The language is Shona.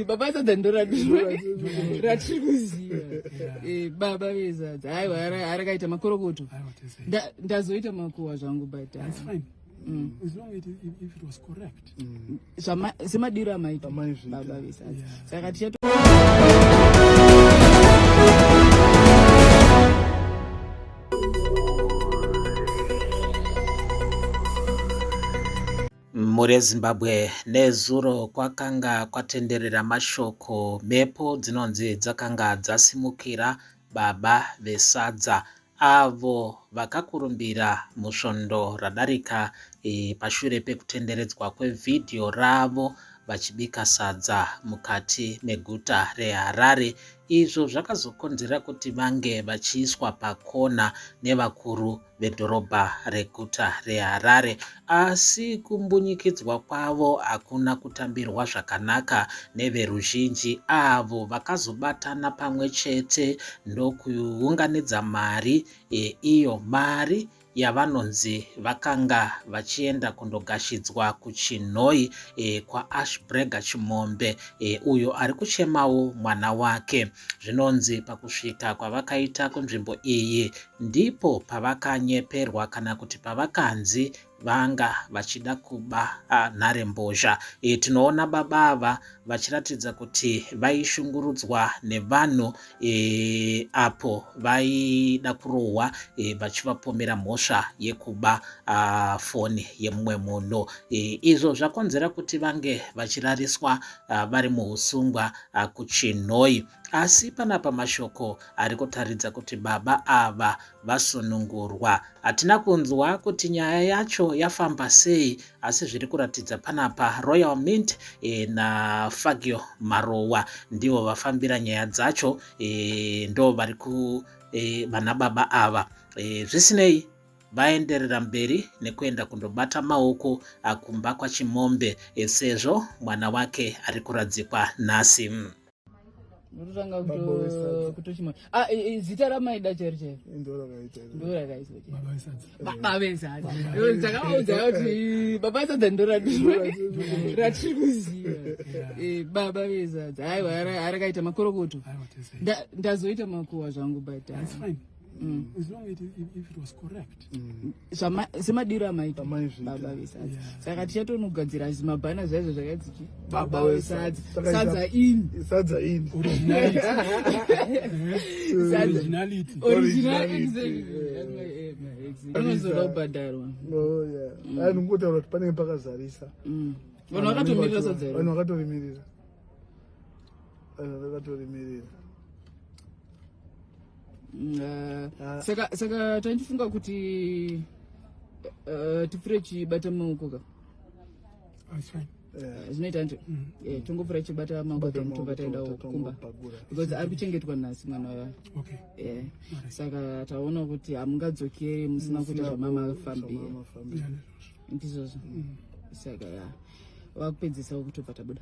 baba sadhandora ratikuziva baba vezadza aiwa arakaita makorokoto ndazoita makuwa zvangu but that's fine. As long as if it was correct. Semadiro amaita baba vezadza saka tichato Muri Zimbabwe nezuro kwakanga kwatenderera mashoko mhepo dzinonzi dzakanga dzasimukira baba vesadza avo vakakurumbira musvondo radarika pashure pekutenderedzwa kwevhidhiyo ravo vachibika sadza mukati meguta reHarare. Izvo zvakazokonzera kuti vange vachiiswa pakona nevakuru vedhorobha reguta reHarare, asi kumbunyikidzwa kwavo hakuna kutambirwa zvakanaka neveruzhinji avo vakazobatana pamwe chete ndokuunganidza mari, iyo mari yavanonzi vakanga vachienda kundogashidzwa kuChinhoi kwa Ashbrega Chimombe, uyo ari kuchemawo mwana wake. Zvinonzi pakusvika kwavakaita kunzvimbo iyi ndipo pavakanyeperwa kana kuti pavakanzi vanga vachida kuba nharembozha. Tinoona baba ava vachiratidza kuti vaishungurudzwa nevanhu apo vaida kurohwa vachivapomera mhosva yekuba foni yemumwe munhu. Izvo zvakonzera kuti vange vachirariswa vari muusungwa kuChinhoi, asi panapa mashoko ari kutaridza kuti baba ava vasunungurwa. Hatina kunzwa kuti nyaya yacho yafamba sei, asi zviri kuratidza panapa Royal Mint naFagio Marowa ndivo vafambira nyaya dzacho, ndo vari vana baba ava. Zvisinei vaenderera mberi nekuenda kundobata maoko kumba kwaChimombe sezvo mwana wake ari kuradzikwa nhasi. Nuranga kutochima zita ramaida cheriche ndo rakaita baba vezadza ndakavaudza kuti baba vezadza ndo ratiri kuziva baba vezadza aiwa arakaita makorokoto ndazoita makuwa zvangu but that's fine. As long as if it was correct. Semadiro amaita baba vesadza saka tichatonogadzira zimabhana zvaizvo zvakaiti baba vesadza sadza ini originality inozoda kubhadharwa. Nongotaura kuti panenge pakazarisa vanhu vakatomirira sadza iri, vanhu vakatomirira saka tandifunga kuti tipfure chibata maoko ka zvinoita nje tongopfura chibata maoko tobva taenda kumba because ari kuchengetwa nhasi mwana wayo. Saka taona kuti hamungadzokeri musina kuita zvamamafambira ndizvozvo. Saka vakupedzisa kutobva tabuda.